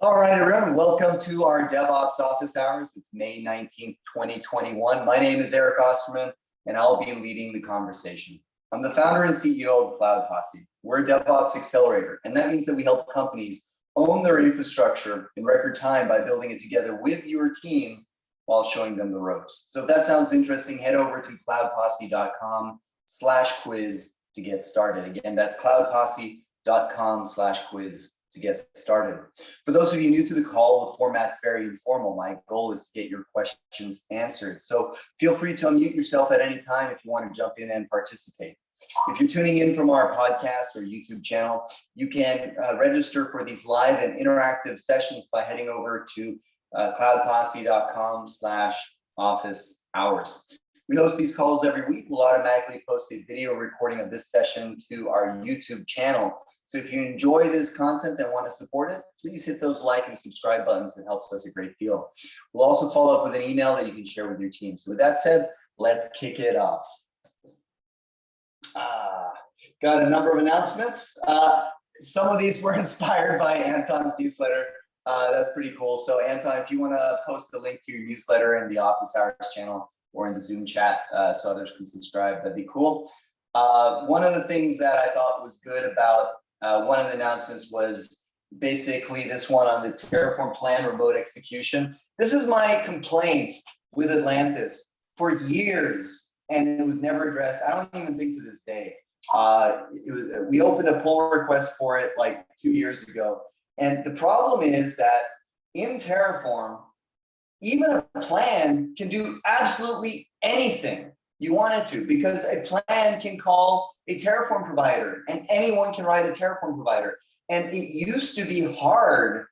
All right, everyone, welcome to our DevOps office hours. It's May 19th, 2021. My name is Eric Osterman, and I'll be leading the conversation. I'm the founder and CEO of Cloud Posse. We're a DevOps accelerator, and that means that we help companies own their infrastructure in record time by building it together with your team while showing them the ropes. So if that sounds interesting, head over to cloudposse.com/quiz to get started. Again, that's cloudposse.com/quiz to get started. For those of you new to the call, the format's very informal. My goal is to get your questions answered. So feel free to unmute yourself at any time if you want to jump in and participate. If you're tuning in from our podcast or YouTube channel, you can register for these live and interactive sessions by heading over to cloudposse.com/officehours. We host these calls every week. We'll automatically post a video recording of this session to our YouTube channel. So if you enjoy this content and want to support it, please hit those like and subscribe buttons. It helps us a great deal. We'll also follow up with an email that you can share with your team. So with that said, let's kick it off. Got a number of announcements. Some of these were inspired by Anton's newsletter. That's pretty cool. So Anton, if you want to post the link to your newsletter in the Office Hours channel or in the Zoom chat so others can subscribe, that'd be cool. One of the things that I thought was good about one of the announcements was basically this one on the Terraform plan remote execution. This is my complaint with Atlantis for years, and it was never addressed. I don't even think to this day. We opened a pull request for it like 2 years ago. And the problem is that in Terraform, even a plan can do absolutely anything you want it to, because a plan can call a Terraform provider and anyone can write a Terraform provider. And it used to be hard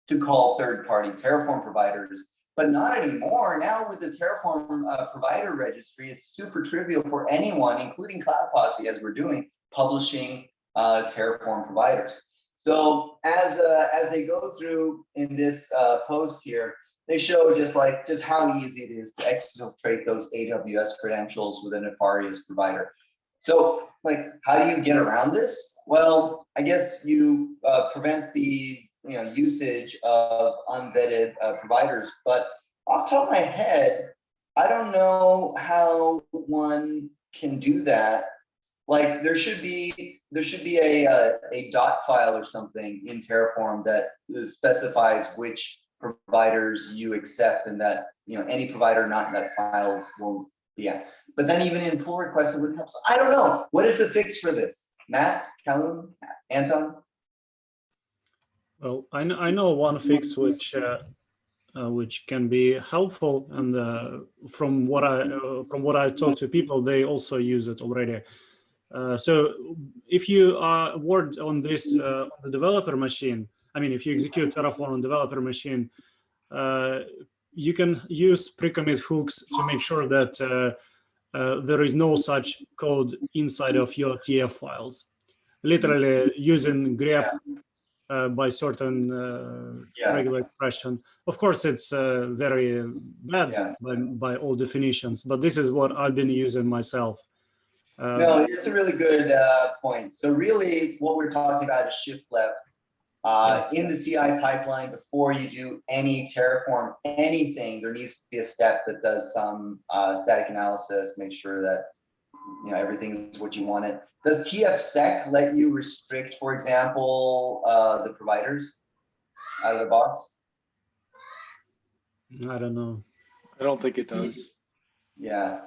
to call third-party Terraform providers, but not anymore. Now with the Terraform provider registry, it's super trivial for anyone, including Cloud Posse, as we're doing, publishing Terraform providers. So as they go through in this post here, they show just how easy it is to exfiltrate those AWS credentials with a nefarious provider. So how do you get around this? Well, I guess you prevent the usage of unvetted providers. But off the top of my head, I don't know how one can do that. There should be a dot file or something in Terraform that specifies which providers you accept, and that any provider not in that file will. Yeah, but then even in pull requests, it wouldn't help. So I don't know. What is the fix for this? Matt, Callum, Anton? Well, I know one fix which can be helpful, and from what I talk to people, they also use it already. So if you work on this on the developer machine, I mean, if you execute Terraform on developer machine, you can use pre-commit hooks to make sure that there is no such code inside of your TF files. Literally using grep by certain regular expression. Of course, it's very bad by all definitions, but this is what I've been using myself. No, it's a really good point. So really what we're talking about is shift left. In the CI pipeline, before you do any Terraform, anything, there needs to be a step that does some static analysis, make sure that everything is what you want it. Does TFSec let you restrict, for example, the providers out of the box? I don't know. I don't think it does. Yeah,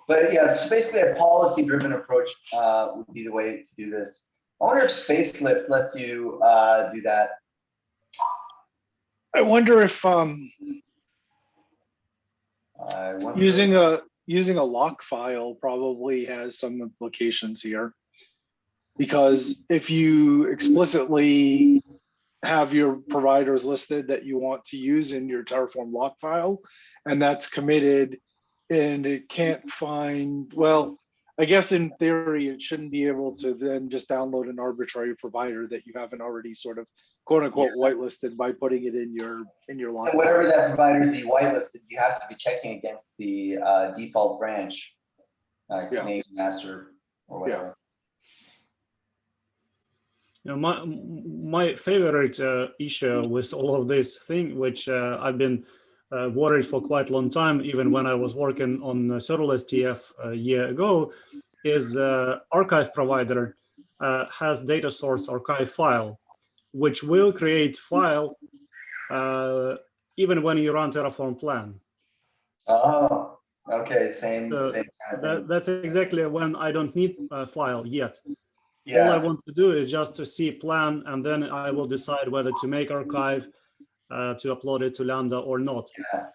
but yeah, it's basically a policy-driven approach would be the way to do this. I wonder if Spacelift lets you do that. I wonder if using a lock file probably has some implications here, because if you explicitly have your providers listed that you want to use in your Terraform lock file, and that's committed, and it can't find, well, I guess in theory, it shouldn't be able to then just download an arbitrary provider that you haven't already sort of quote unquote whitelisted by putting it in your lock. And whatever that provider is you whitelisted, you have to be checking against the default branch, name master or whatever. my favorite issue with all of this thing, which I've been worried for quite a long time, even when I was working on serverless TF a year ago, is archive provider has data source archive file, which will create file even when you run Terraform plan. Oh, okay, same So kind of thing. that's exactly when I don't need a file yet. Yeah. All I want to do is just to see plan, and then I will decide whether to make archive, to upload it to Lambda or not. Yeah.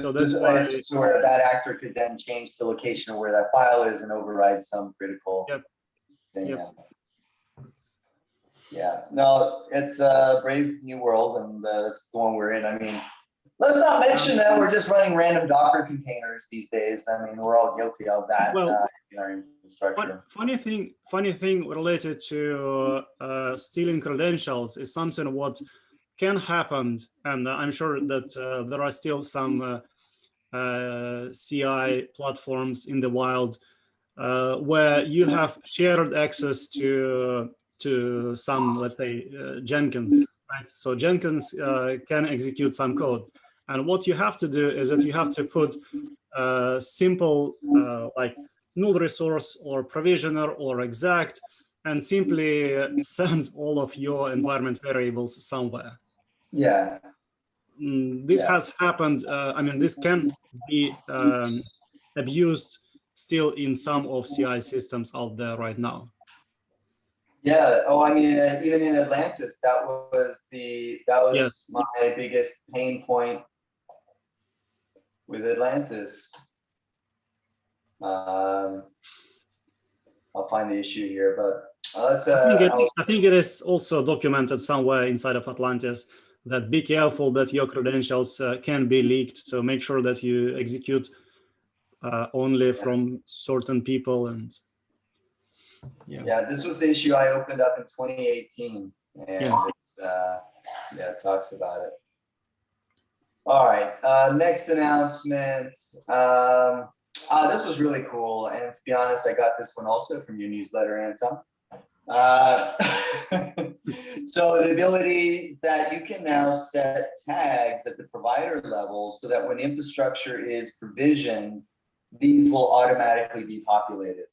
So that's why. So where a bad actor could then change the location of where that file is and override some critical thing. Yep. Yeah. No, it's a brave new world, and it's the one we're in. I mean, let's not mention that we're just running random Docker containers these days. I mean, we're all guilty of that in our infrastructure. Funny thing related to stealing credentials is something what can happen, and I'm sure that there are still some CI platforms in the wild where you have shared access to some, let's say, Jenkins, right? So Jenkins can execute some code, and what you have to do is that you have to put simple like null resource or provisioner or exact, and simply send all of your environment variables somewhere. Yeah. This has happened. I mean, this can be abused still in some of CI systems out there right now. Yeah. Oh, I mean, even in Atlantis, that was my biggest pain point with Atlantis. I'll find the issue here, but let's. I think it is also documented somewhere inside of Atlantis that be careful that your credentials can be leaked. So make sure that you execute only from certain people. And yeah, this was the issue I opened up in 2018, and it's it talks about it. All right, next announcement. This was really cool, and to be honest, I got this one also from your newsletter, Anton. So the ability that you can now set tags at the provider level so that when infrastructure is provisioned, these will automatically be populated.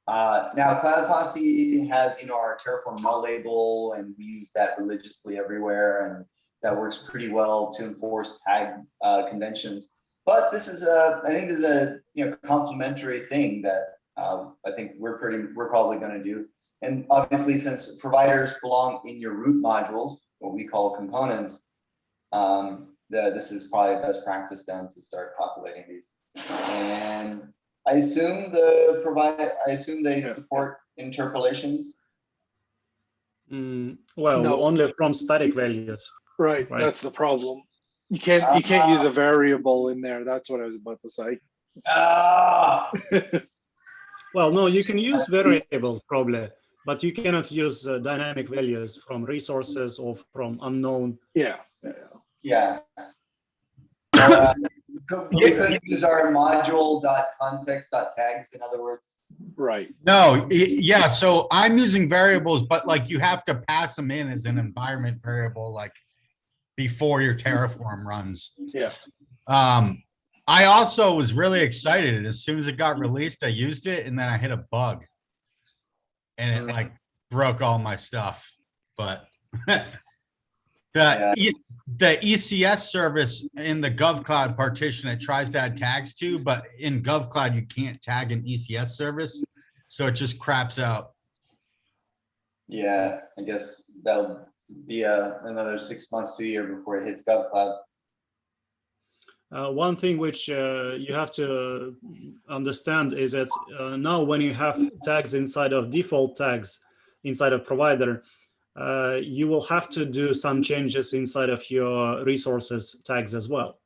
Now, Cloud Posse has, our Terraform null label, and we use that religiously everywhere, and that works pretty well to enforce tag conventions. But this is I think this is a complementary thing that I think we're probably going to do. And obviously, since providers belong in your root modules, what we call components, this is probably best practice then to start populating these. And I assume they support interpolations. Well, no. Only from static values. Right, that's the problem. You can't use a variable in there. That's what I was about to say. Well, no, you can use variables probably, but you cannot use dynamic values from resources or from unknown. Yeah. We could use our module.context.tags, in other words. Right. No, yeah. So I'm using variables, but like you have to pass them in as an environment variable, like before your Terraform runs. Yeah. I also was really excited. As soon as it got released, I used it, and then I hit a bug, and it like broke all my stuff. But the ECS service in the GovCloud partition, it tries to add tags to, but in GovCloud you can't tag an ECS service, so it just craps out. Yeah, I guess that'll be another 6 months to a year before it hits GovCloud. One thing which you have to understand is that now when you have tags inside of default tags inside of provider, you will have to do some changes inside of your resources tags as well.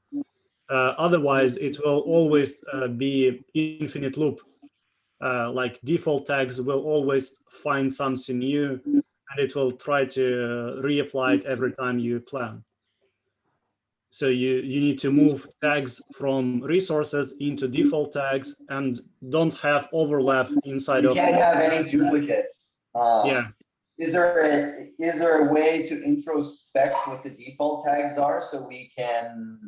Otherwise, it will always be infinite loop. Like default tags will always find something new, and it will try to reapply it every time you plan. So you need to move tags from resources into default tags and don't have overlap inside of. You can't have any duplicates. is there a way to introspect what the default tags are so we can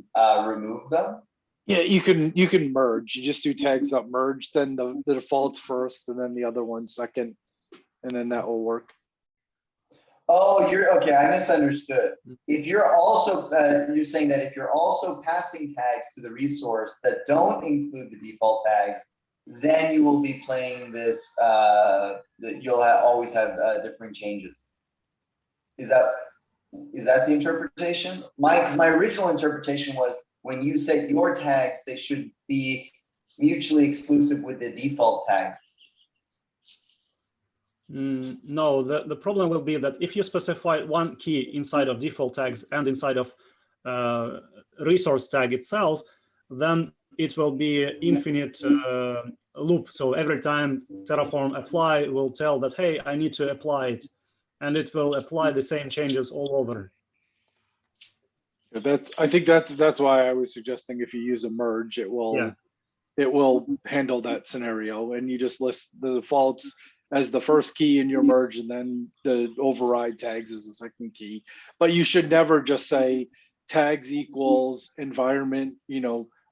remove them? Yeah, you can merge. You just do tags.merge, then the defaults first, and then the other one second, and then that will work. Oh, you're okay. I misunderstood. If you're also you're saying that if you're also passing tags to the resource that don't include the default tags, then you will be playing this. You'll always have different changes. Is that the interpretation? Because my original interpretation was when you say your tags, they should be mutually exclusive with the default tags. No, the problem will be that if you specify one key inside of default tags and inside of resource tag itself, then it will be infinite loop. So every time Terraform apply will tell that, hey, I need to apply it, and it will apply the same changes all over. I think that's why I was suggesting if you use a merge, it will handle that scenario, and you just list the defaults as the first key in your merge, and then the override tags is the second key. But you should never just say tags equals environment,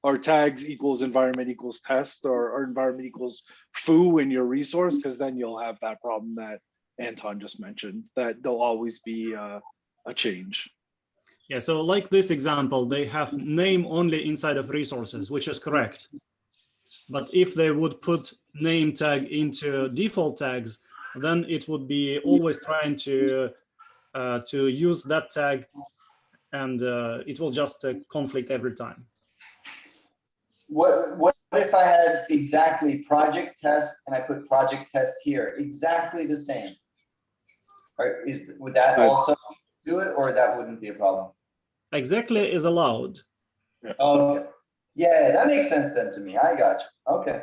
or tags equals environment equals test, or environment equals foo in your resource, because then you'll have that problem that Anton just mentioned, that there'll always be a change. Yeah, so like this example, they have name only inside of resources, which is correct. But if they would put name tag into default tags, then it would be always trying to use that tag, and it will just conflict every time. What if I had exactly project test and I put project test here, exactly the same? Or would that also do it, or that wouldn't be a problem? Exactly is allowed. Okay. Yeah, that makes sense then to me. I got you. Okay.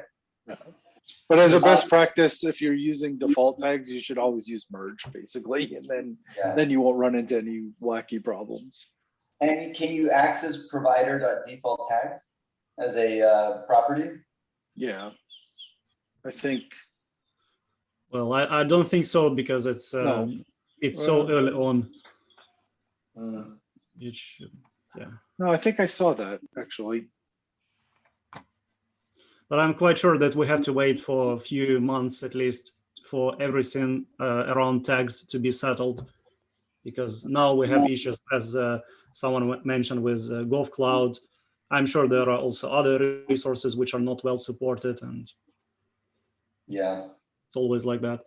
But as a best practice, if you're using default tags, you should always use merge, basically, and then you won't run into any wacky problems. And can you access provider.default tags as a property? Yeah, I think. Well, I don't think so, because it's so early on. It should, yeah. No, I think I saw that actually. But I'm quite sure that we have to wait for a few months at least for everything around tags to be settled, because now we have issues, as someone mentioned, with GovCloud. I'm sure there are also other resources which are not well supported, and yeah, it's always like that.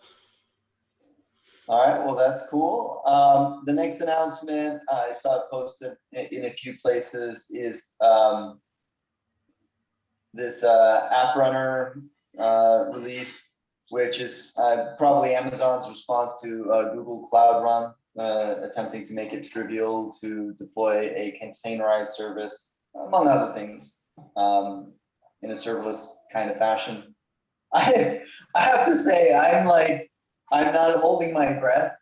All right, well, that's cool. The next announcement I saw it posted in a few places is this app runner release, which is probably Amazon's response to Google Cloud Run, attempting to make it trivial to deploy a containerized service, among other things, in a serverless kind of fashion. I have to say, I'm not holding my breath.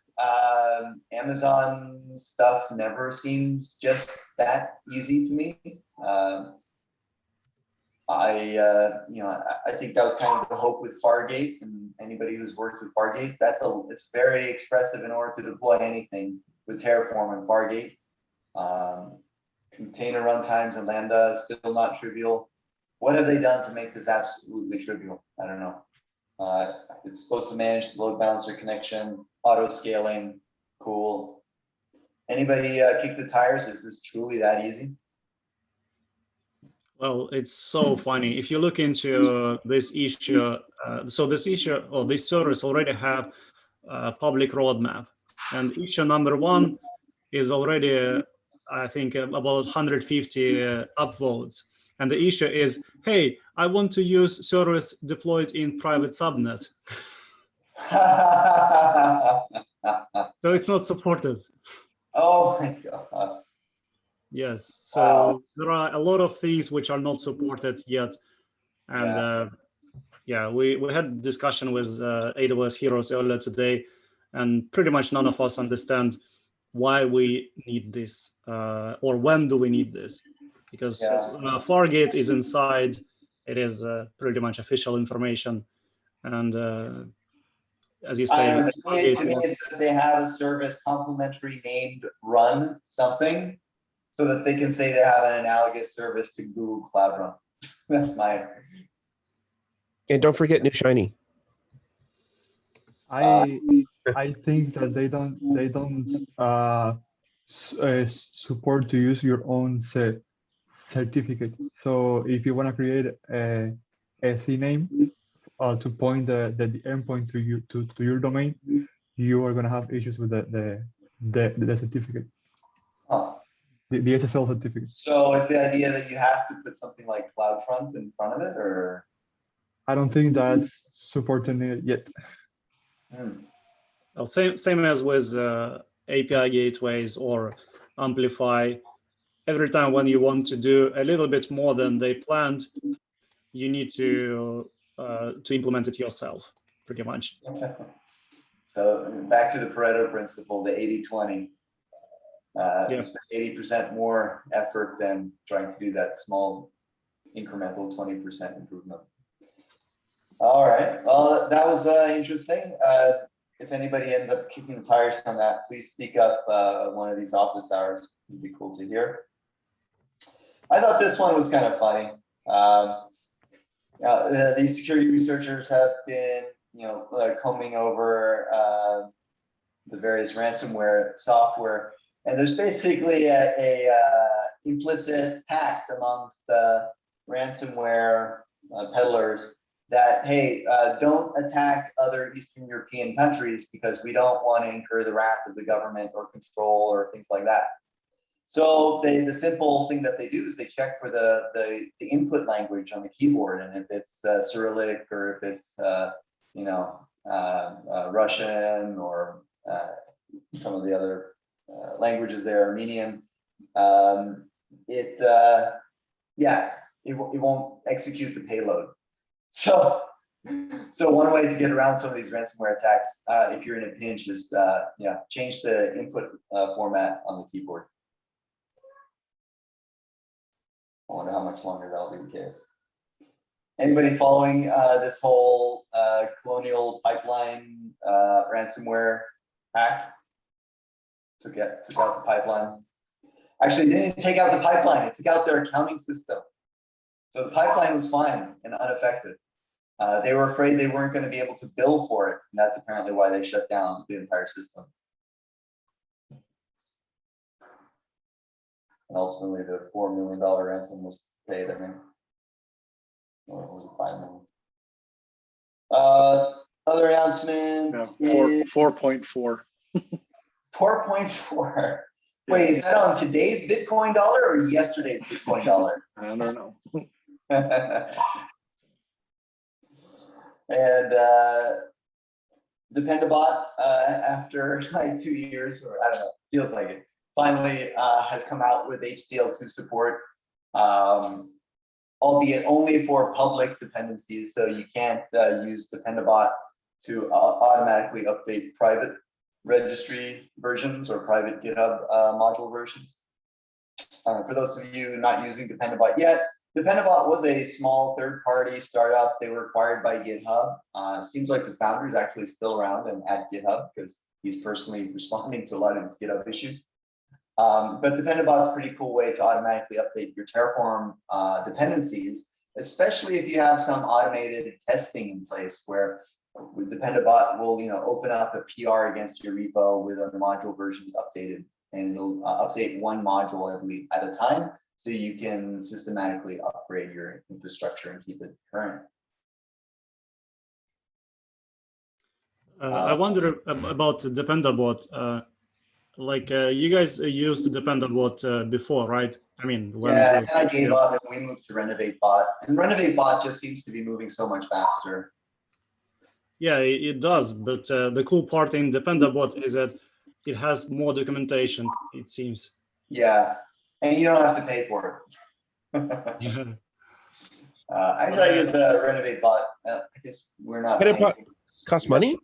Amazon stuff never seems just that easy to me. I think that was kind of the hope with Fargate, and anybody who's worked with Fargate, it's very expressive in order to deploy anything with Terraform and Fargate. Container runtimes and Lambda is still not trivial. What have they done to make this absolutely trivial? I don't know. It's supposed to manage the load balancer connection, auto scaling, cool. Anybody kick the tires? Is this truly that easy? Well, it's so funny. If you look into this issue, so this issue or this service already have a public roadmap, and issue number 1 is already, I think, about 150 upvotes. And the issue is, hey, I want to use service deployed in private subnet. So it's not supported. Oh my God. Yes, so there are a lot of things which are not supported yet. And we had discussion with AWS Heroes earlier today, and pretty much none of us understand why we need this, or when do we need this. Because Fargate is inside, it is pretty much official information. And as you say. To me, it's that they have a service complementary named Run something, so that they can say they have an analogous service to Google Cloud Run. That's my. And don't forget New Shiny. I think that they don't support to use your own certificate. So if you want to create a CNAME to point the endpoint to your domain, you are going to have issues with the certificate, the SSL certificate. So is the idea that you have to put something like CloudFront in front of it, or? I don't think that's supported yet. Well, same as with API gateways or Amplify. Every time when you want to do a little bit more than they planned, you need to implement it yourself, pretty much. So back to the Pareto principle, the 80-20. Yeah. Spend 80% more effort than trying to do that small incremental 20% improvement. All right, well, that was interesting. If anybody ends up kicking the tires on that, please speak up one of these office hours. It'd be cool to hear. I thought this one was kind of funny. These security researchers have been, combing over the various ransomware software, and there's basically a implicit pact amongst ransomware peddlers that, hey, don't attack other Eastern European countries because we don't want to incur the wrath of the government or control or things like that. So the simple thing that they do is they check for the input language on the keyboard, and if it's Cyrillic or if it's Russian or some of the other languages there, Armenian, it won't execute the payload. So one way to get around some of these ransomware attacks, if you're in a pinch, is change the input format on the keyboard. I wonder how much longer that'll be the case. Anybody following this whole Colonial Pipeline ransomware hack? Took out the pipeline. Actually, they didn't take out the pipeline. It took out their accounting system. So the pipeline was fine and unaffected. They were afraid they weren't going to be able to bill for it, and that's apparently why they shut down the entire system. And ultimately, the $4 million ransom was paid. I mean, or was it $5 million? Other announcements. 4.4. 4.4. Wait, is that on today's Bitcoin dollar or yesterday's Bitcoin dollar? I don't know. And Dependabot, after like 2 years, or I don't know, feels like it, finally has come out with HCL2 support, albeit only for public dependencies. So you can't use Dependabot to automatically update private registry versions or private GitHub module versions. For those of you not using Dependabot yet, Dependabot was a small third-party startup. They were acquired by GitHub. Seems like the founder is actually still around and at GitHub because he's personally responding to a lot of these GitHub issues. But Dependabot's a pretty cool way to automatically update your Terraform dependencies, especially if you have some automated testing in place where with Dependabot will open up a PR against your repo with the module versions updated, and it'll update one module, I believe, at a time, so you can systematically upgrade your infrastructure and keep it current. I wonder about Dependabot. You guys used Dependabot before, right? I mean, and I gave up and we moved to RenovateBot, and RenovateBot just seems to be moving so much faster. Yeah, it does. But the cool part in Dependabot is that it has more documentation, it seems. Yeah, and you don't have to pay for it. Actually, I use RenovateBot. I guess we're not. Dependabot costs money?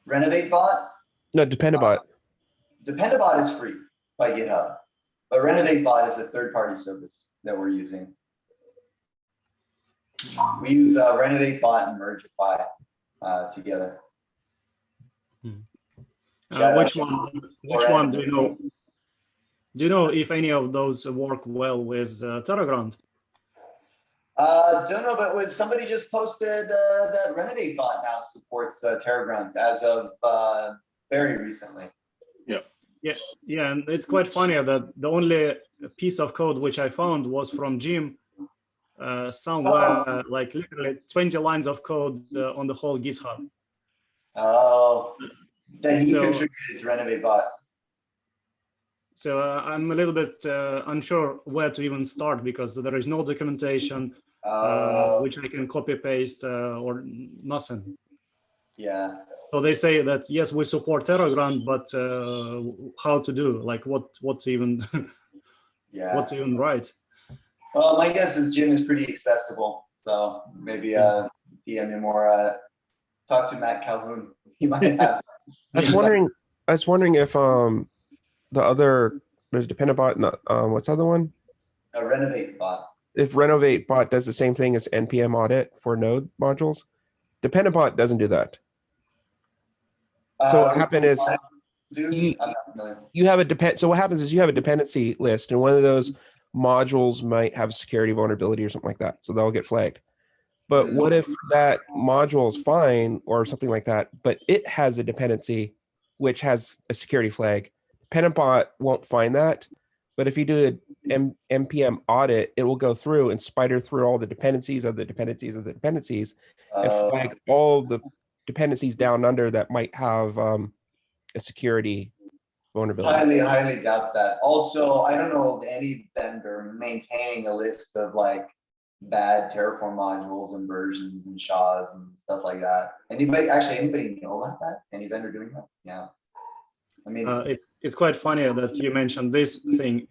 RenovateBot? No, Dependabot. Dependabot is free by GitHub, but RenovateBot is a third-party service that we're using. We use RenovateBot and Mergify together. Shout out Which to one? Which one do you know? Do you know if any of those work well with Terragrant? Don't know, but somebody just posted that Renovate bot now supports Terragrant as of very recently. Yeah, and it's quite funny that the only piece of code which I found was from Jim, somewhere like literally 20 lines of code on the whole GitHub. Oh, that he So- contributed to Renovate bot. So I'm a little bit unsure where to even start because there is no documentation which I can copy paste or nothing. Yeah. So they say that yes, we support Terragrant, but how to do? Like what to even Yeah. what to even write? Well, my guess is Jim is pretty accessible, so maybe DM him or talk to Matt Calhoun. He might have. I was wondering if the other there's Dependabot, not what's the other one? A Renovate bot. If Renovate bot does the same thing as npm audit for node modules, Dependabot doesn't do that. So what happened is Dude, I'm not familiar. you have a so what happens is you have a dependency list and one of those modules might have a security vulnerability or something like that. So they'll get flagged. But what if that module is fine or something like that, but it has a dependency which has a security flag? Dependabot won't find that. But if you do an npm audit, it will go through and spider through all the dependencies of the dependencies of the dependencies and flag all the dependencies down under that might have a security vulnerability. Highly doubt that. Also, I don't know of any vendor maintaining a list of like bad Terraform modules and versions and SHAs and stuff like that. Anybody know about that? Any vendor doing that? Yeah. I mean, it's quite funny that you mentioned this thing.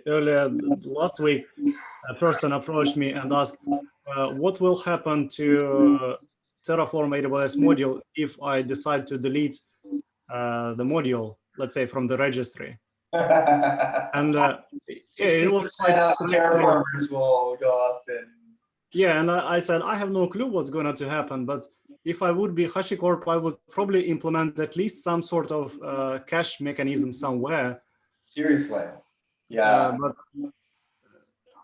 Earlier last week, a person approached me and asked, what will happen to Terraform AWS module if I decide to delete the module, let's say from the registry? And it was 60% of Terraformers will go up and yeah, and I said I have no clue what's going to happen, but if I would be HashiCorp, I would probably implement at least some sort of cache mechanism somewhere. seriously. Yeah. But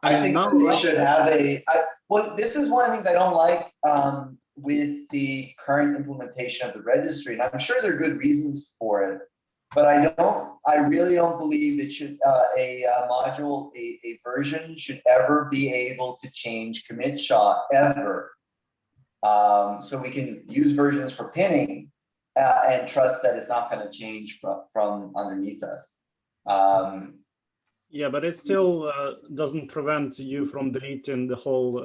I think now that they should have well, this is one of the things I don't like with the current implementation of the registry, and I'm sure there are good reasons for it, but I really don't believe it should, a module, a version should ever be able to change commit SHA ever. So we can use versions for pinning and trust that it's not going to change from underneath us. yeah, but it still doesn't prevent you from deleting the whole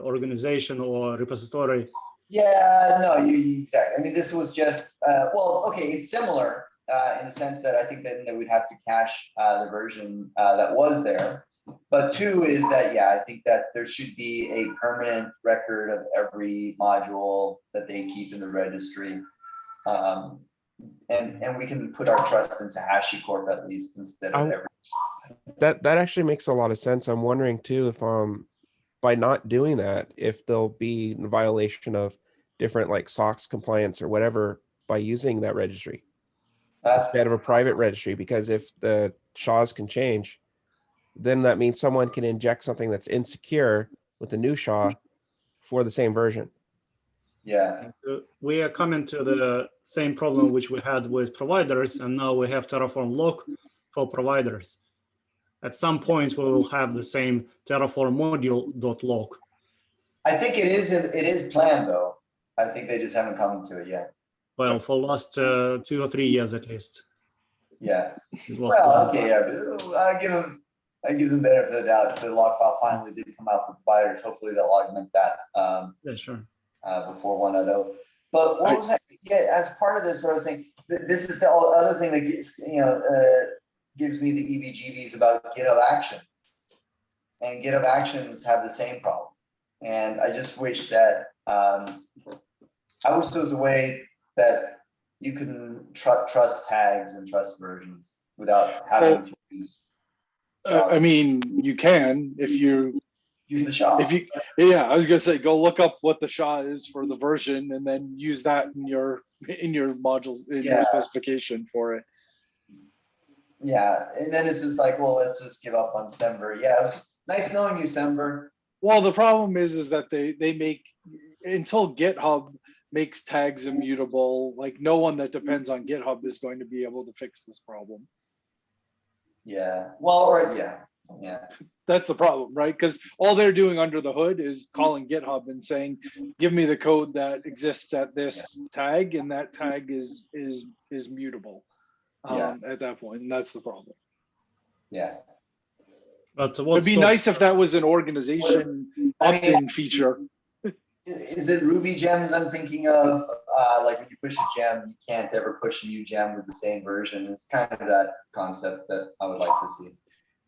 organization or repository. Yeah, no, exactly. I mean, this was just, well, okay, it's similar in the sense that I think that we'd have to cache the version that was there. But two is that, yeah, I think that there should be a permanent record of every module that they keep in the registry. And we can put our trust into HashiCorp at least instead of every. That actually makes a lot of sense. I'm wondering too if by not doing that, if there'll be a violation of different like SOX compliance or whatever by using that registry instead of a private registry, because if the SHAs can change, then that means someone can inject something that's insecure with the new SHA for the same version. Yeah. We are coming to the same problem which we had with providers, and now we have Terraform lock for providers. At some point, we will have the same Terraform module.log. I think it is planned though. I think they just haven't come to it yet. Well, for last 2 or 3 years at least. Yeah. It was Well, planned. okay, yeah, I give them benefit of the doubt. The log file finally did come out for providers. Hopefully they'll augment that Yeah, sure. before 1.0. But what was that? Yeah, as part of this, what I was saying, this is the other thing that gives me the EBGBs about GitHub Actions. And GitHub Actions have the same problem. And I just wish that I wish there was a way that you can trust tags and trust versions without having to use. I mean, you can if you Use the SHA. yeah, I was gonna say go look up what the SHA is for the version and then use that in your in your modules, in Yeah. your specification for it. Yeah, and then it's just like, well, let's just give up on Semver. Yeah, it was nice knowing you, Semver. Well, the problem is that they make, until GitHub makes tags immutable, like no one that depends on GitHub is going to be able to fix this problem. Yeah, well, or yeah. That's the problem, right? Because all they're doing under the hood is calling GitHub and saying, give me the code that exists at this tag, and that tag is mutable at that point, and that's the problem. Yeah. But It'd be nice if that was an organization opt-in feature. Is it Ruby gems I'm thinking of? Like when you push a gem, you can't ever push a new gem with the same version. It's kind of that concept that I would like to see.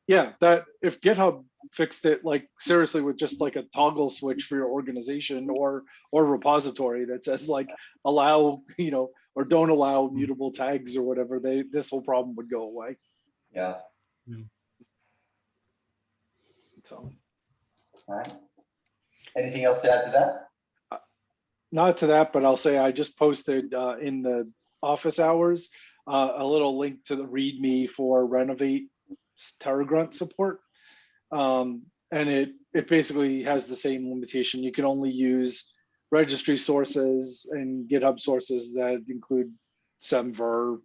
Yeah, that if GitHub fixed it, like seriously, with just like a toggle switch for your organization or repository that says like allow, or don't allow mutable tags or whatever, this whole problem would go away. Yeah. So, All right. Anything else to add to that? not to that, but I'll say I just posted in the office hours a little link to the README for Renovate Terragrunt support, and it basically has the same limitation. You can only use registry sources and GitHub sources that include Semver.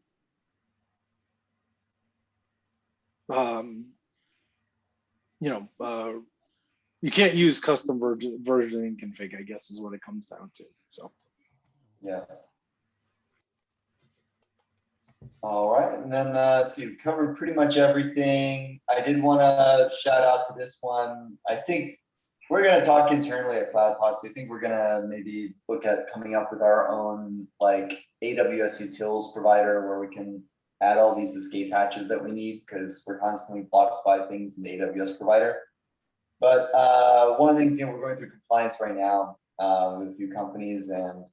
You can't use custom versioning config, I guess is what it comes down to. So Yeah. All right, and then let's see, we covered pretty much everything. I did want to shout out to this one. I think we're going to talk internally at Cloud Posse. I think we're going to maybe look at coming up with our own like AWS utils provider where we can add all these escape hatches that we need because we're constantly blocked by things in the AWS provider. But one of the things, we're going through compliance right now with a few companies, and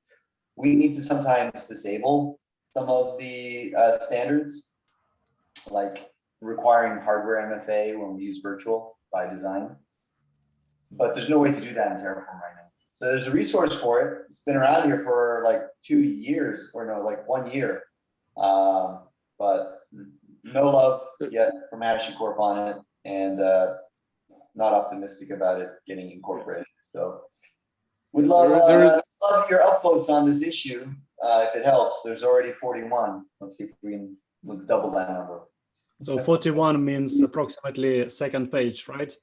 we need to sometimes disable some of the standards, like requiring hardware MFA when we use virtual by design. But there's no way to do that in Terraform right now. So there's a resource for it. It's been around here for like 2 years, or no, like 1 year. But no love yet from HashiCorp on it, and not optimistic about it getting incorporated. So we'd love, love your upvotes on this issue. If it helps, there's already 41. Let's see if we can double that number. So 41 means approximately second page, right?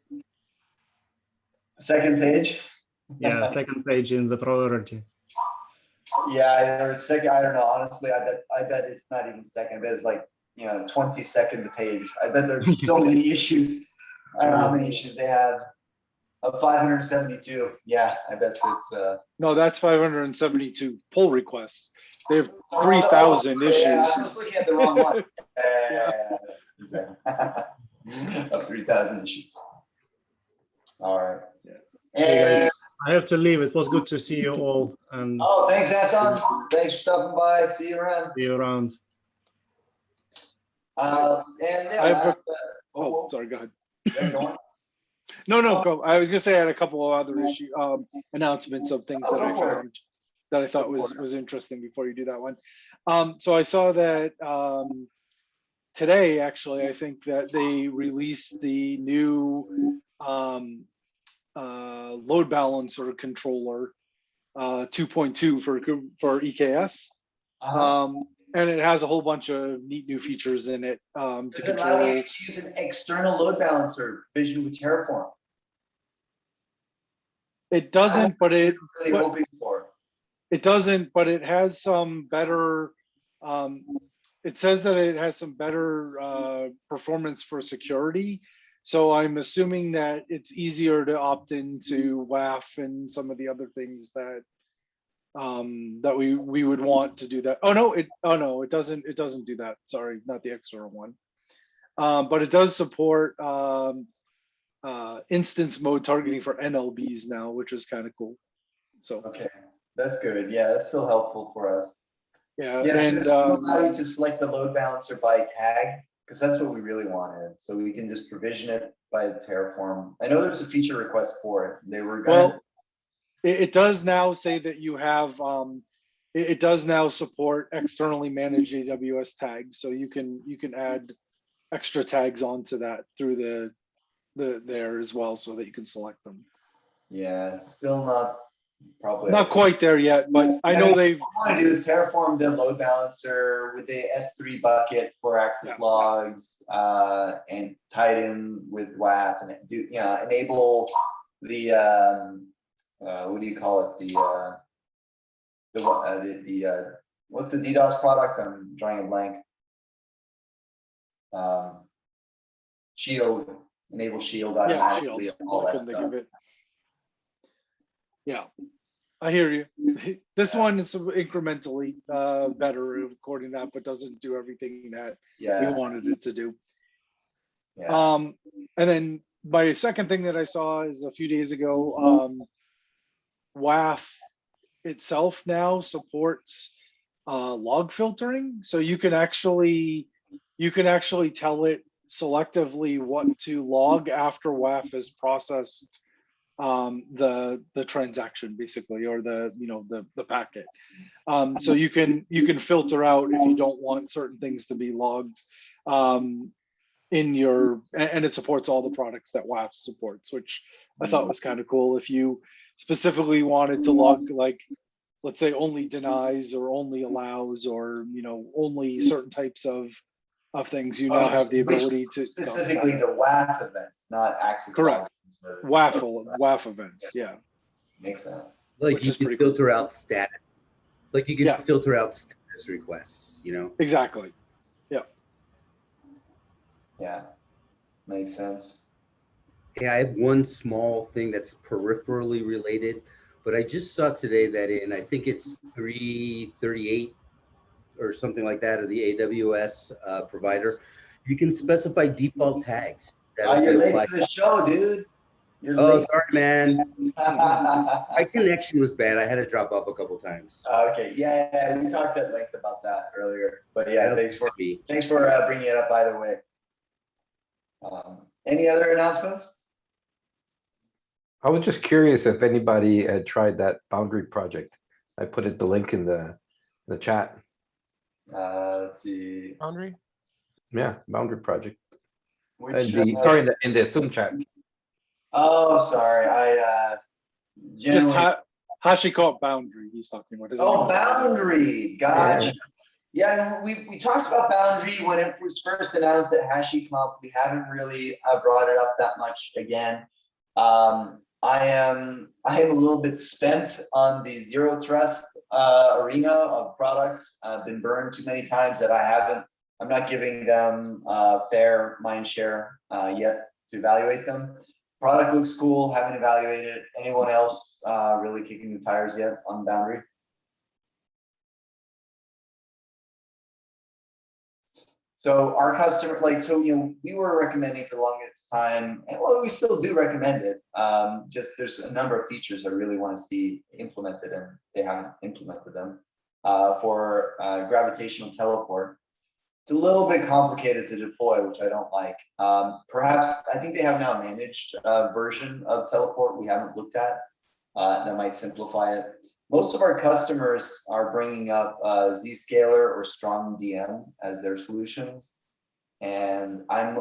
Second page? Yeah, second page in the priority. Yeah, or second, I don't know. Honestly, I bet it's not even second. I bet it's like, 22nd page. I bet there's so many issues. I don't know how many issues they have. Of 572. Yeah, I bet it's no, that's 572 pull requests. They have 3,000 issues. Yeah, I was looking at the wrong one. Exactly. Of 3,000 issues. All right. Yeah. And I have to leave. It was good to see you all. And thanks, Anton. Thanks for stopping by. See you around. see you around. And yeah, sorry, go ahead. Yeah, go on. No, go. I was gonna say I had a couple of other announcements of things that I found that I thought was interesting before you do that one. So I saw that today, actually, I think that they released the new load balancer controller 2.2 for EKS. And it has a whole bunch of neat new features in it. Does it allow you to use an external load balancer vision with Terraform? It doesn't, but it really hoping for. It doesn't, but it has some better. It says that it has some better performance for security. So I'm assuming that it's easier to opt into WAF and some of the other things that that we would want to do that. Oh no, it doesn't do that. Sorry, not the external one. But it does support instance mode targeting for NLBs now, which is kind of cool. So okay, that's good. Yeah, that's still helpful for us. Yeah, yes, and allow you to select the load balancer by tag, because that's what we really wanted. So we can just provision it by Terraform. I know there's a feature request for it. They were gonna. Well, it does now say that you have it does now support externally managed AWS tags, so you can add extra tags onto that through the there as well, so that you can select them. Yeah, still not probably. Not quite there yet, but I know they've. What I want to do is Terraform the load balancer with the S3 bucket for access logs, and tie it in with WAF and do enable the what do you call it, the what's the DDoS product? I'm drawing a blank. Shield, enable shield automatically. Yeah, all I that couldn't think stuff. of it. Yeah, I hear you. This one is incrementally better according to that, but doesn't do everything that we wanted it to do. Yeah. And then my second thing that I saw is a few days ago, WAF itself now supports log filtering, so you can actually tell it selectively what to log after WAF is processed the transaction, basically, or the packet. So you can filter out if you don't want certain things to be logged in your, and it supports all the products that WAF supports, which I thought was kind of cool. If you specifically wanted to log, like, let's say only denies or only allows, or only certain types of things, you now have the ability to specifically the WAF events, not access. Correct. WAF events, yeah. Makes sense. Like Which you is can pretty filter out status. Like you can Yeah. filter out status requests, Exactly. Yeah, makes sense. Hey, I have one small thing that's peripherally related, but I just saw today that in, I think it's 338 or something like that, of the AWS provider, you can specify default tags. You're late to the show, dude. You're late. Sorry, man. My connection was bad. I had to drop off a couple times. Okay, yeah, we talked at length about that earlier, but yeah, thanks for me. bringing it up either way. Any other announcements? I was just curious if anybody had tried that boundary project. I put the link in the chat. Let's see. Boundary? Yeah, boundary project. Which, Sorry, in the Zoom chat. oh, sorry. I Just generally. HashiCorp boundary he's talking about. Oh, boundary. Gotcha. Yeah, we talked about boundary when it was first announced at HashiConf. We haven't really brought it up that much again. I am a little bit spent on the zero trust arena of products. I've been burned too many times that I'm not giving them fair mind share yet to evaluate them. Product looks cool, haven't evaluated it. Anyone else really kicking the tires yet on boundary? So our customer, we were recommending for the longest time, and well, we still do recommend it. Just there's a number of features I really want to see implemented, and they haven't implemented them. For gravitational teleport, it's a little bit complicated to deploy, which I don't like. Perhaps I think they have now a managed version of teleport we haven't looked at. That might simplify it. Most of our customers are bringing up Zscaler or StrongDM as their solutions. And I'm,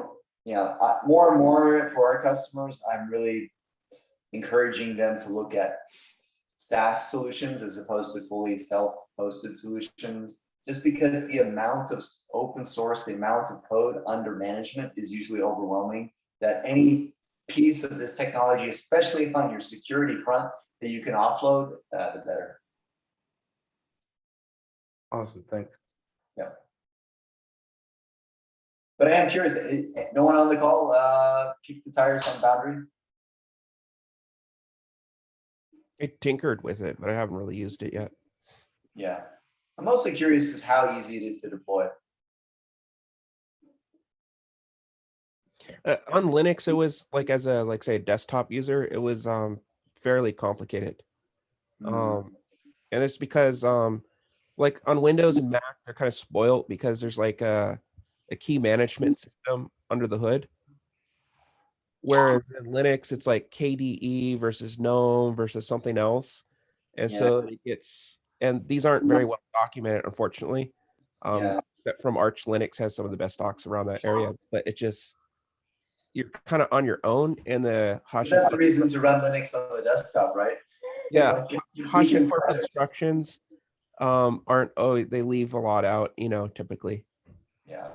more and more for our customers, I'm really encouraging them to look at SaaS solutions as opposed to fully self-hosted solutions, just because the amount of open source, the amount of code under management is usually overwhelming, that any piece of this technology, especially on your security front, that you can offload, the better. Awesome, thanks. Yeah. But I am curious, no one on the call kicked the tires on boundary? I tinkered with it, but I haven't really used it yet. Yeah. I'm mostly curious as how easy it is to deploy. On Linux, it was like, as a, say, a desktop user, it was fairly complicated. And it's because like on Windows and Mac, they're kind of spoiled because there's like a key management system under the hood. Whereas in Linux, it's like KDE versus GNOME versus something else. And so it gets and these aren't very well documented, unfortunately. Yeah. That from Arch Linux has some of the best docs around that area, but it just, you're kind of on your own in the But that's the reason to run Linux on the desktop, right? Yeah, It's like HashiCorp projects. instructions aren't, oh, they leave a lot out, you know, typically. Yeah.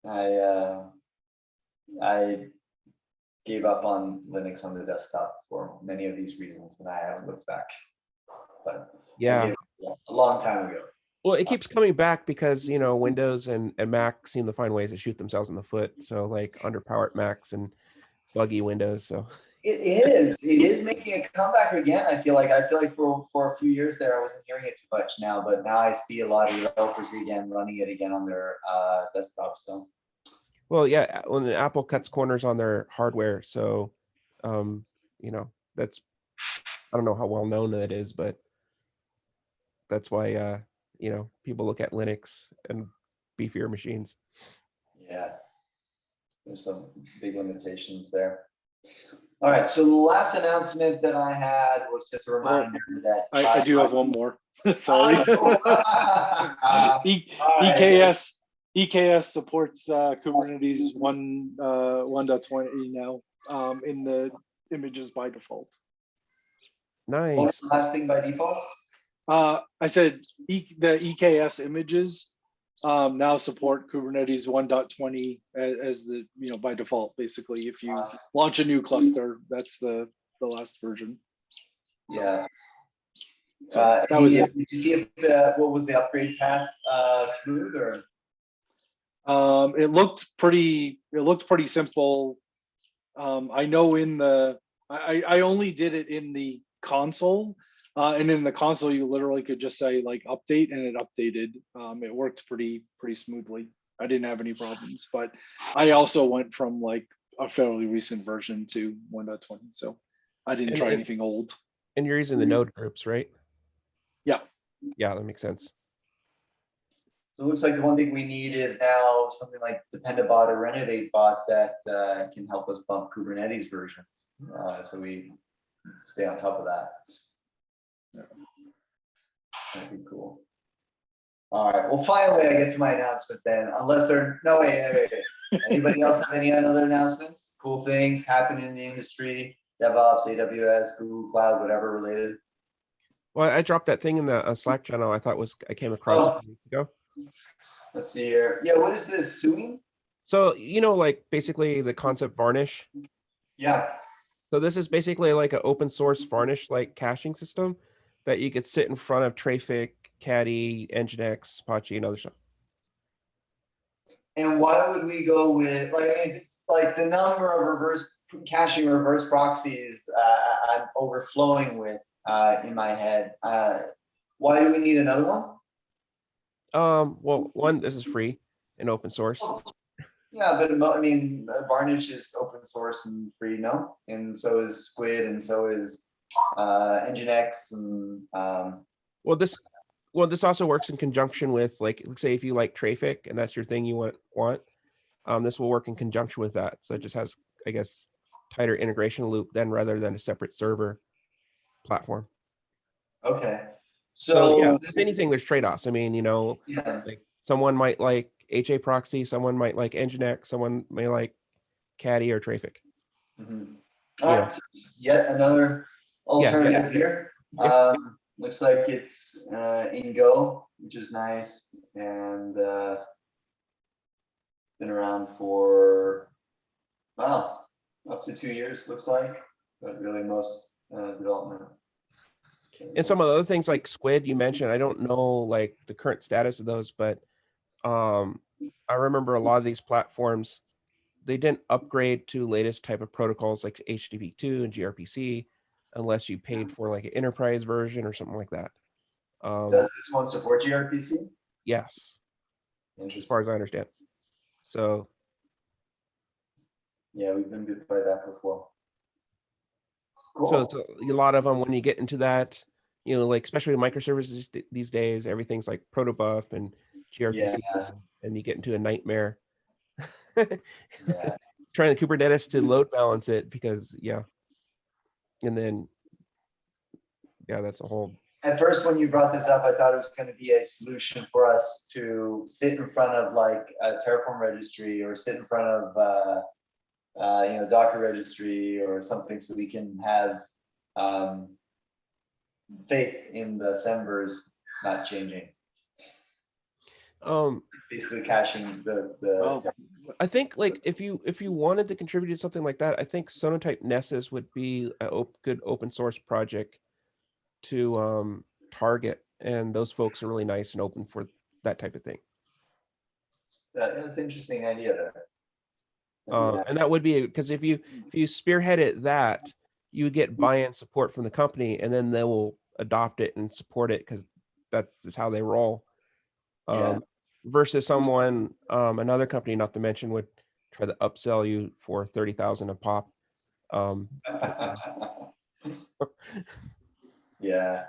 Yeah. I gave up on Linux on the desktop for many of these reasons, and I haven't looked back. But Yeah. I gave up a long time ago. Well, it keeps coming back because, you know, Windows and Mac seem to find ways to shoot themselves in the foot. So like underpowered Macs and buggy Windows. So It is making a comeback again. I feel like for a few years there, I wasn't hearing it too much now, but now I see a lot of developers again running it again on their desktop. So. well, yeah, when Apple cuts corners on their hardware, so you know, that's, I don't know how well known that is, but that's why you know, people look at Linux and beefier machines. Yeah, there's some big limitations there. All right, so the last announcement that I had was just a reminder that I do have one more. Sorry. EKS supports Kubernetes 1.20 now in the images by default. Nice. What was the last thing by default? I said the EKS images now support Kubernetes 1.20 as the, you know, by default. Basically, if you launch a new cluster, that's the last version. Yeah. So that was it. Did you see if what was the upgrade path smooth or? It looked pretty simple. I know in the I only did it in the console. And in the console, you literally could just say like update, and it updated. It worked pretty smoothly. I didn't have any problems, but I also went from like a fairly recent version to 1.20, so I didn't try anything old. And you're using the node groups, right? Yeah. Yeah, that makes sense. So it looks like the one thing we need is now something like Dependabot or Renovate bot that can help us bump Kubernetes versions, so we stay on top of that. That'd be cool. All right. Well, finally, I get to my announcement then. Unless there, no, wait. Anybody else have any other announcements? Cool things happening in the industry? DevOps, AWS, Google Cloud, whatever related. Well, I dropped that thing in the Slack channel. I thought I came across a few weeks ago. Let's see here. Yeah, what is this? Souin? So, you know, like basically the concept varnish. Yeah. So this is basically like an open source varnish like caching system that you could sit in front of Traefik, Caddy, Nginx, Apache, and other stuff. And why would we go with like the number of reverse proxies I'm overflowing with in my head? Why do we need another one? Well, one, this is free and open source. Yeah, but I mean, Varnish is open source and free, no? And so is Squid, and so is Nginx, and Well, this also works in conjunction with, like, let's say if you like Traefik and that's your thing you want, this will work in conjunction with that. So it just has, I guess, tighter integration loop then rather than a separate server platform. okay. So yeah, if anything, there's trade-offs. I mean, you know, Yeah. like someone might like HA proxy, someone might like Nginx, someone may like Caddy or Traefik. Mm-hmm. All right, so yet another alternative here. Yeah. Looks like it's in Go, which is nice, and been around for, wow, up to 2 years, looks like, but really most development. And some of the other things like Squid you mentioned, I don't know like the current status of those, but I remember a lot of these platforms, they didn't upgrade to latest type of protocols like HTTP2 and gRPC unless you paid for like an enterprise version or something like that. Does this one support gRPC? Yes, as far as I understand. So yeah, we've been bit by that before. Cool. So a lot of them, when you get into that, you know, like especially microservices these days, everything's like protobuf and gRPC, and you get into a nightmare. Trying the Kubernetes to load balance it because and then yeah, that's a whole. At first, when you brought this up, I thought it was going to be a solution for us to sit in front of like a Terraform registry or sit in front of Docker registry or something, so we can have faith in the servers not changing. Basically caching the I think like if you wanted to contribute to something like that, I think Sonatype Nessus would be a good open source project to target, and those folks are really nice and open for that type of thing. That's an interesting idea there. And that would be because if you spearhead it, that you would get buy-in support from the company, and then they will adopt it and support it because that's just how they roll. Versus someone, another company, not to mention, would try to upsell you for 30,000 a pop. Yeah.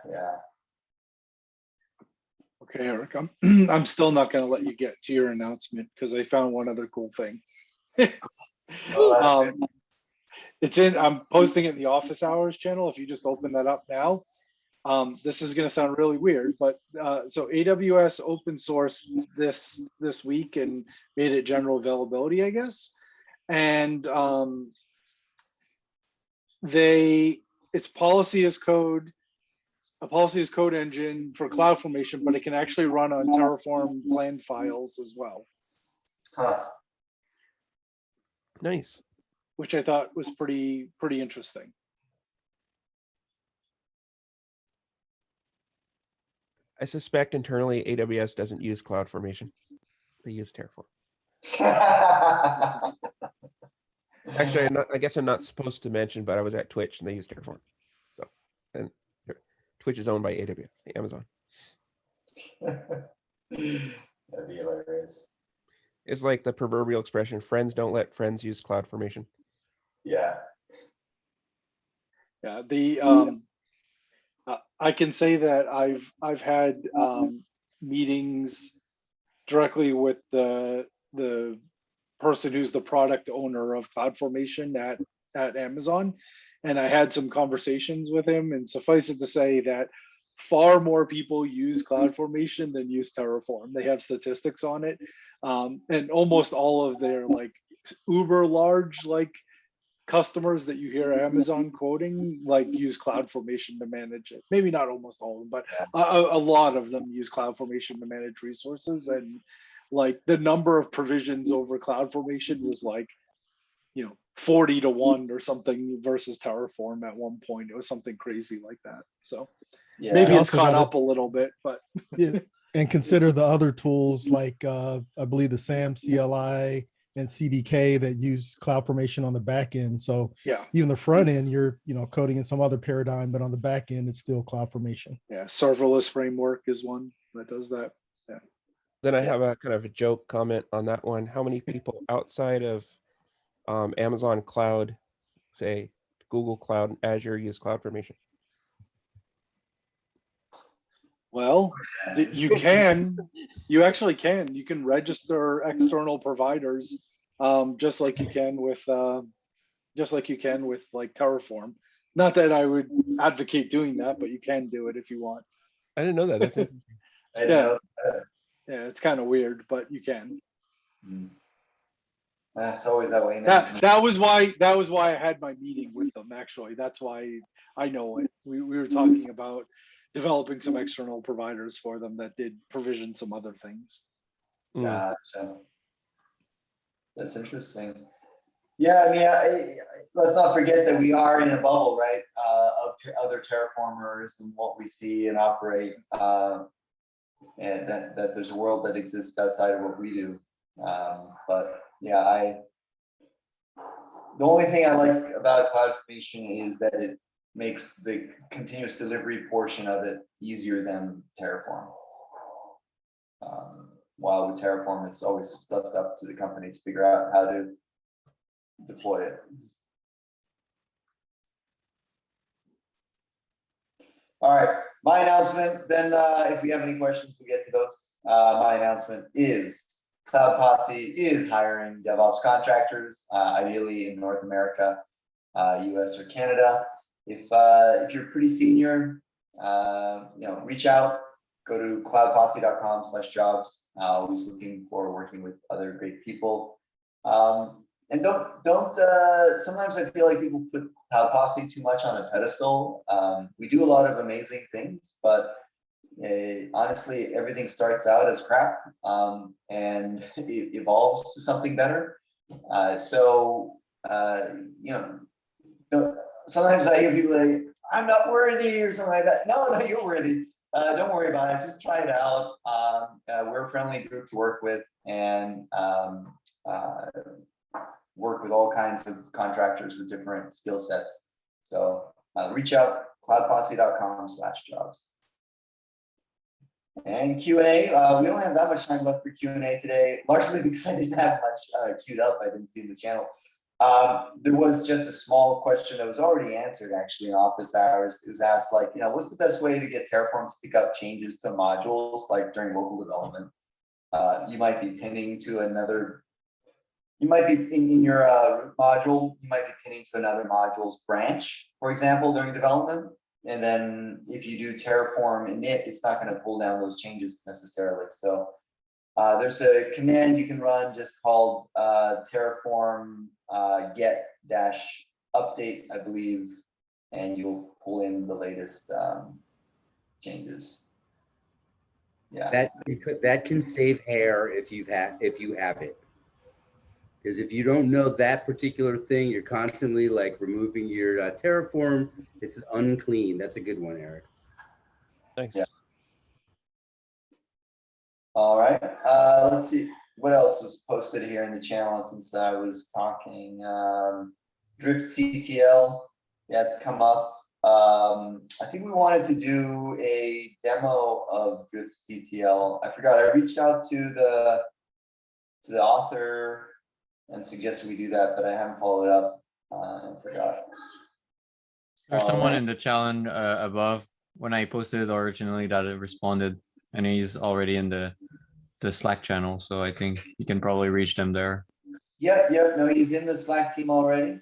Okay, Eric, I'm still not going to let you get to your announcement because I found one other cool thing. I'm posting it in the Office Hours channel. If you just open that up now, this is going to sound really weird, but so AWS open source this week and made it general availability, I guess. And it's policy as code. A policy as code engine for CloudFormation, but it can actually run on Terraform land files as well. Nice. Which I thought was pretty interesting. I suspect internally AWS doesn't use CloudFormation. They use Terraform. Actually, I guess I'm not supposed to mention, but I was at Twitch and they use Terraform. So, and Twitch is owned by AWS, Amazon. That'd be hilarious. It's like the proverbial expression, friends don't let friends use CloudFormation. Yeah. Yeah, I can say that I've had meetings directly with the person who's the product owner of CloudFormation at Amazon, and I had some conversations with him, and suffice it to say that far more people use CloudFormation than use Terraform. They have statistics on it, and almost all of their like uber large like customers that you hear Amazon quoting like use CloudFormation to manage it. Maybe not almost all of them, but a lot of them use CloudFormation to manage resources. And like the number of provisions over CloudFormation was like, 40-1 or something versus Terraform at one point. It was something crazy like that. So maybe it's caught up a little bit, but yeah. And consider the other tools like I believe the SAM CLI and CDK that use CloudFormation on the back end. So yeah, even the front end, you're coding in some other paradigm, but on the back end, it's still CloudFormation. Yeah, serverless framework is one that does that. Yeah. Then I have a kind of a joke comment on that one. How many people outside of Amazon Cloud, say Google Cloud and Azure, use CloudFormation? Well, you actually can. You can register external providers just like you can with like Terraform. Not that I would advocate doing that, but you can do it if you want. I didn't know that. That's interesting. Yeah, it's kind of weird, but you can. That's always that way. That was why I had my meeting with them. Actually, that's why I know it. We were talking about developing some external providers for them that did provision some other things. Gotcha. That's interesting. Yeah, I mean, let's not forget that we are in a bubble, right? Of other terraformers and what we see and operate, and that there's a world that exists outside of what we do. But yeah, the only thing I like about CloudFormation is that it makes the continuous delivery portion of it easier than Terraform. While with Terraform, it's always left up to the company to figure out how to deploy it. All right, my announcement, then if we have any questions, we'll get to those. My announcement is Cloud Posse is hiring DevOps contractors, ideally in North America, US or Canada. If you're pretty senior reach out, go to cloudposse.com/jobs. Always looking for working with other great people. And don't sometimes I feel like people put Cloud Posse too much on a pedestal. We do a lot of amazing things, but honestly, everything starts out as crap, and it evolves to something better. Sometimes I hear people like, I'm not worthy or something like that. No, you're worthy. Don't worry about it. Just try it out. We're a friendly group to work with, and work with all kinds of contractors with different skill sets. So reach out, cloudposse.com/jobs. And Q&A, we don't have that much time left for Q&A today, largely because I didn't have much queued up. I didn't see the channel. There was just a small question that was already answered actually in office hours. It was asked like, what's the best way to get Terraform to pick up changes to modules like during local development? You might be pinning to another, you might be in your root module, you might be pinning to another module's branch, for example, during development. And then if you do Terraform init, it's not going to pull down those changes necessarily. So there's a command you can run just called Terraform get-update, I believe, and you'll pull in the latest changes. Yeah. That can save hair if you have it. Because if you don't know that particular thing, you're constantly like removing your Terraform. It's unclean. That's a good one, Eric. Nice. Yeah. All right. Let's see what else was posted here in the channel since I was talking. driftctl. Yeah, it's come up. I think we wanted to do a demo of driftctl. I forgot. I reached out to the author and suggested we do that, but I haven't followed up. I forgot. There's someone in the challenge above when I posted it originally that responded, and he's already in the Slack channel, so I think you can probably reach them there. Yep. No, he's in the Slack team already,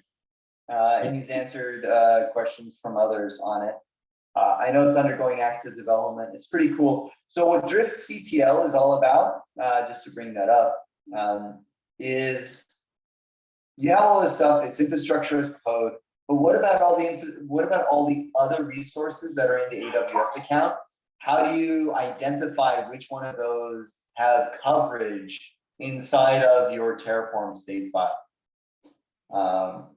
and he's answered questions from others on it. I know it's undergoing active development. It's pretty cool. So what driftctl is all about, just to bring that up, is you have all this stuff. It's infrastructure as code, but what about all the other resources that are in the AWS account? How do you identify which one of those have coverage inside of your Terraform state file?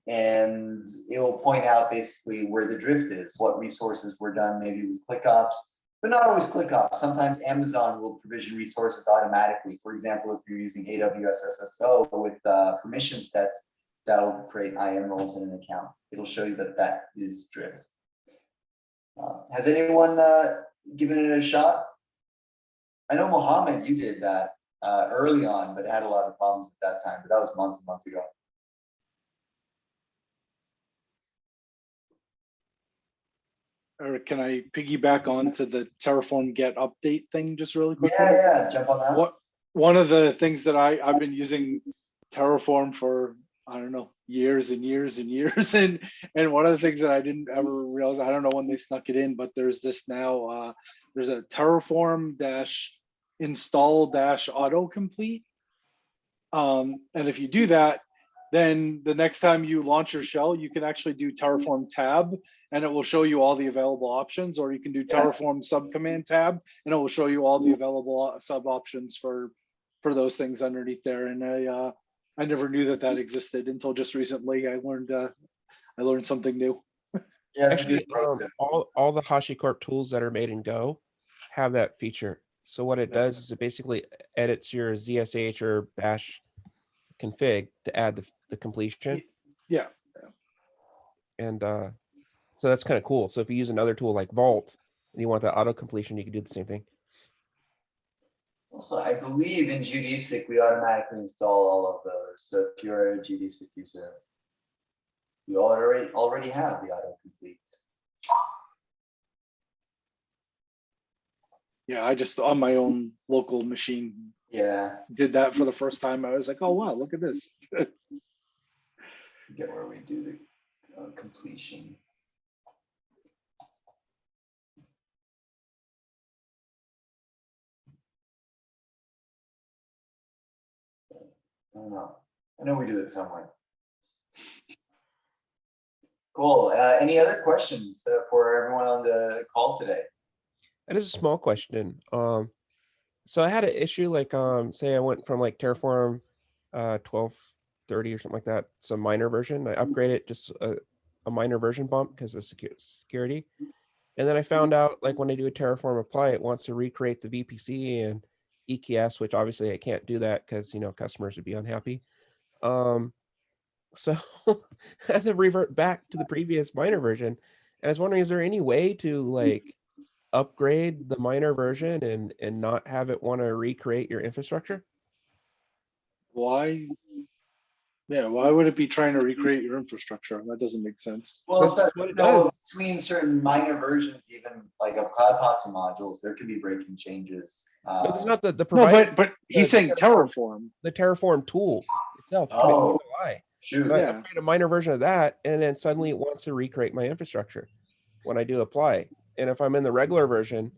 And it will point out basically where the drift is, what resources were done maybe with ClickOps, but not always ClickOps. Sometimes Amazon will provision resources automatically. For example, if you're using AWS SSO with permission sets, that'll create IAM roles in an account. It'll show you that is drift. Has anyone given it a shot? I know Mohammed, you did that early on, but had a lot of problems at that time, but that was months and months ago. Eric, can I piggyback onto the Terraform get update thing just really quickly? Yeah, jump on that. One of the things that I've been using Terraform for, I don't know, years and years and years, and one of the things that I didn't ever realize, I don't know when they snuck it in, but there's this now, there's a Terraform install autocomplete, and if you do that, then the next time you launch your shell, you can actually do Terraform tab, and it will show you all the available options, or you can do Terraform subcommand tab, and it will show you all the available sub options for those things underneath there. And I never knew that existed until just recently. I learned something new. Yeah, actually, all the HashiCorp tools that are made in Go have that feature. So what it does is it basically edits your ZSH or bash config to add the completion. Yeah. And so that's kind of cool. So if you use another tool like Vault and you want that auto completion, you can do the same thing. Also, I believe in GDSIC we automatically install all of those. So if you're a GDSIC user, you already have the autocomplete. Yeah, I just on my own local machine. Yeah. Did that for the first time. I was like, oh wow, look at this. Get where we do the completion. I don't know. I know we do it somewhere. Cool. Any other questions for everyone on the call today? That is a small question. So I had an issue like say I went from like Terraform 12.30 or something like that. It's a minor version. I upgraded just a minor version bump because of security. And then I found out like when I do a Terraform apply, it wants to recreate the VPC and EKS, which obviously I can't do that because customers would be unhappy. So I had to revert back to the previous minor version. And I was wondering, is there any way to like upgrade the minor version and not have it want to recreate your infrastructure? Why? Yeah, why would it be trying to recreate your infrastructure? That doesn't make sense. Well, That's so, what it no, does. between certain minor versions, even like of Cloud Posse modules, there can be breaking changes. No, it's not the No, provider, but he's saying Terraform. the Terraform tool itself. To Oh, CLI. shoot. So I Yeah. upgrade a minor version of that, and then suddenly it wants to recreate my infrastructure when I do apply. And if I'm in the regular version,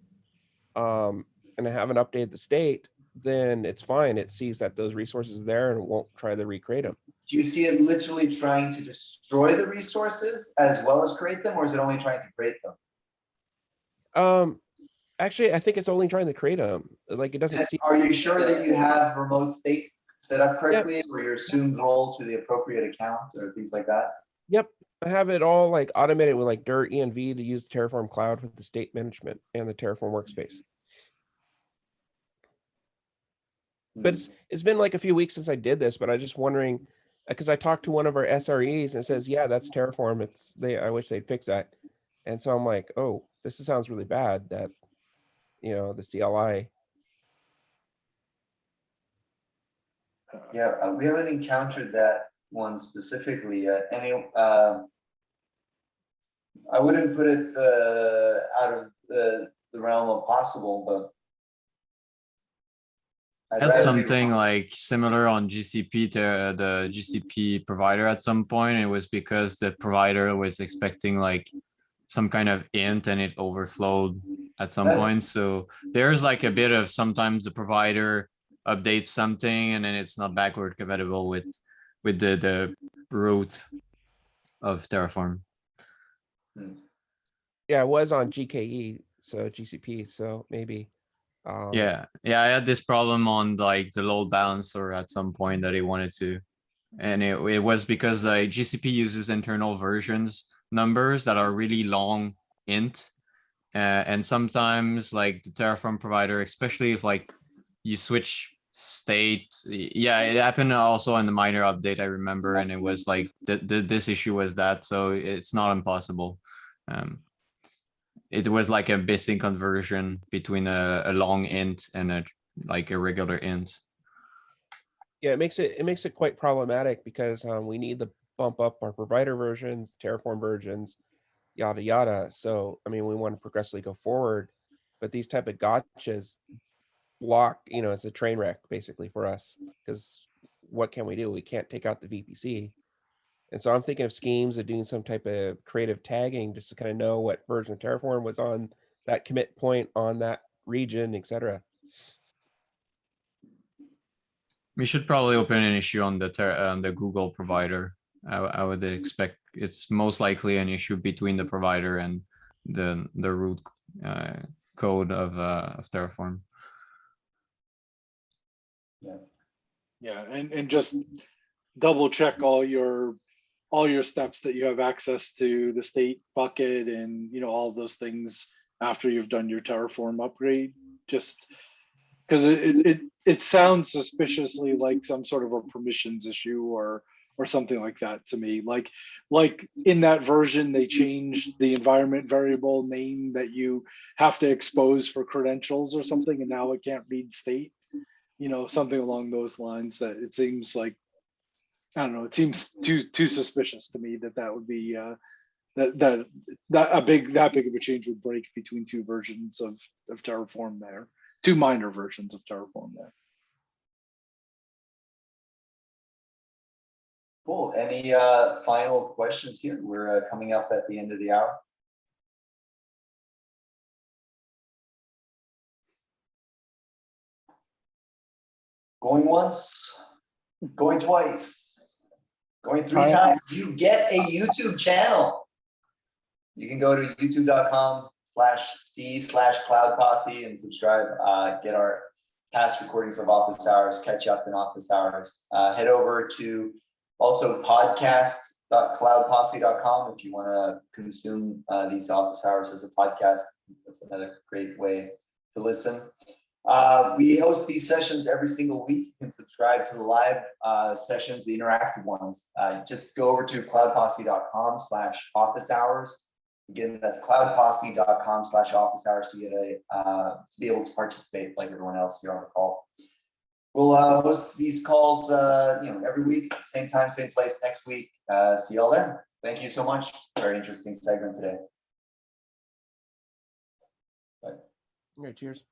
and I haven't updated the state, then it's fine. It sees that those resources are there and it won't try to recreate them. Do you see it literally trying to destroy the resources as well as create them, or is it only trying to create them? Actually, I think it's only trying to create them. Like it doesn't see. Are you sure that you have remote state set up correctly, or your assumed role to the appropriate account or things like that? Yep, I have it all like automated with like Dirt env to use Terraform Cloud with the state management and the Terraform workspace. But it's been like a few weeks since I did this, but I was just wondering because I talked to one of our SREs and it says, yeah, that's Terraform. I wish they'd fix that. And so I'm like, oh, this sounds really bad that, the CLI. Yeah, we haven't encountered that one specifically yet. I wouldn't put it out of the realm of possible, but I'd Had rather be something wrong. like similar on GCP to the GCP provider at some point. It was because the provider was expecting like some kind of int and it overflowed at some That's- point. So there's like a bit of sometimes the provider updates something and then it's not backward compatible with the root of Terraform. Yeah, it was on GKE, so GCP, so maybe. Yeah, I had this problem on like the load balancer at some point that it wanted to, and it was because like GCP uses internal versions numbers that are really long int, and sometimes like the Terraform provider, especially if like you switch state, yeah, it happened also in the minor update I remember, and it was like this issue was that, so it's not impossible. It was like a missing conversion between a long int and a regular int. Yeah, it makes it quite problematic because we need to bump up our provider versions, Terraform versions, yada yada. So I mean, we want to progressively go forward, but these type of gotchas block, it's a train wreck basically for us because what can we do? We can't take out the VPC. And so I'm thinking of schemes of doing some type of creative tagging just to kind of know what version of Terraform was on that commit point on that region, etc. We should probably open an issue on the Google provider. I would expect it's most likely an issue between the provider and the root code of Terraform. Yeah, and just double check all your steps that you have access to the state bucket and all of those things after you've done your Terraform upgrade. Just because it sounds suspiciously like some sort of a permissions issue or something like that to me. Like in that version, they changed the environment variable name that you have to expose for credentials or something, and now it can't read state. Something along those lines. That it seems like, I don't know. It seems too suspicious to me that would be that big of a change would break between two versions of Terraform there. Two minor versions of Terraform there. Cool. Any final questions here? We're coming up at the end of the hour. Going once. Going twice, going 3 Hi. times, you get a YouTube channel. You can go to youtube.com/c/cloudposse and subscribe, get our past recordings of office hours, catch up in office hours. Head over to also podcast.cloudposse.com if you want to consume these office hours as a podcast. That's another great way to listen. We host these sessions every single week. You can subscribe to the live sessions, the interactive ones. Just go over to cloudposse.com/office hours. Again, that's cloudposse.com/office hours to get be able to participate like everyone else here on the call. We'll host these calls, every week, same time, same place next week. See y'all then. Thank you so much. Very interesting segment today. Bye. All right, cheers.